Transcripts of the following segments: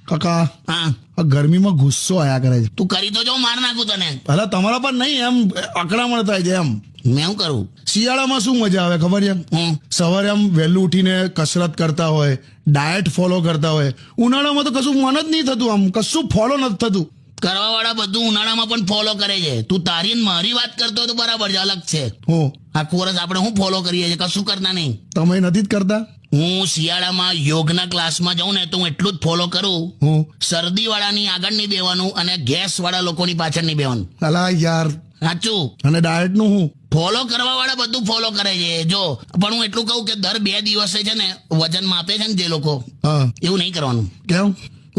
કાકા હા આ ગરમીમાં ગુસ્સો આયા કરે છે. તું કરી તો જો, માર નાખું તને. અલા તમારા પર નહીં, એમ અકળામણ થાય છે એમ. મેં શું કરું? શિયાળામાં શું મજા આવે ખબર છે? હું સવારે આમ વહેલું ઉઠીને કસરત કરતા હોય, ડાયટ ફોલો કરતા હોય. ઉનાળામાં તો કશું મન જ નહીં થતું, આમ કશું ફોલો નથી થતું. કરવા વાળા બધું ઉનાળામાં પણ ફોલો કરે છે. તું તારી ને મારી વાત કરતો હોય તો બરાબર છે, અલગ છે. હું આખું વર્ષ આપણે શું ફોલો કરીએ છીએ? કશું કરતા નહીં. તમે નથી જ કરતા? હું શિયાળામાં યોગના ક્લાસમાં જાઉં ને તો હું એટલું જ ફોલો કરું. હું શરદી વાળાની આગળ નહીં બેવાનું અને ગેસ વાળા લોકોની પાછળ નહીં બેવાનું. અલા યાર, સાચું. અને ડાયટ નું હું ફોલો કરવા વાળા બધું ફોલો કરે છે. જો પણ હું એટલું કહું કે દર 2 દિવસે છે ને વજન માપે છે ને જે લોકો, હા એવું નહીં કરવાનું. કેમ?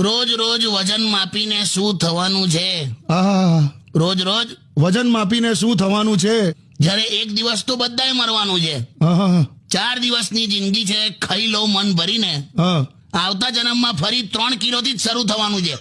રોજ રોજ વજન માપીને શું થવાનું છે? હા, રોજ રોજ વજન માપીને શું થવાનું છે? જ્યારે એક દિવસ તો બધાએ મરવાનું છે. હા 4 દિવસની જિંદગી છે, ખાઈ લો મન ભરીને. હા આવતા જન્મમાં ફરી 3 કિલોથી જ શરૂ થવાનું છે.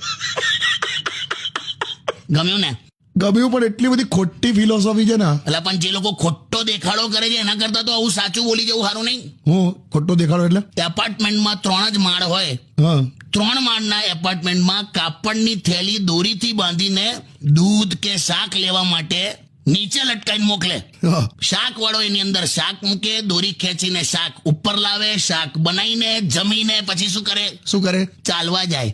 ગમ્યું ને? ગમ્યું, પણ એટલી બધી ખોટી ફિલોસોફી છે ને. એટલે પણ જે લોકો ખોટો દેખાડો કરે છે એના કરતા તો આવું સાચું બોલી જવું સારું નહીં? હું ખોટો દેખાડો એટલે? એપાર્ટમેન્ટમાં 3 જ માળ હોય. હા 3 માળના એપાર્ટમેન્ટમાં કાપડની થેલી દોરીથી બાંધીને દૂધ કે શાક લેવા માટે નીચે લટકાઈને મોકલે. હા શાક વાળો એની અંદર શાક મૂકે, દોરી ખેંચીને શાક ઉપર લાવે, શાક બનાવીને જમીને પછી શું કરે? શું કરે? ચાલવા જાય.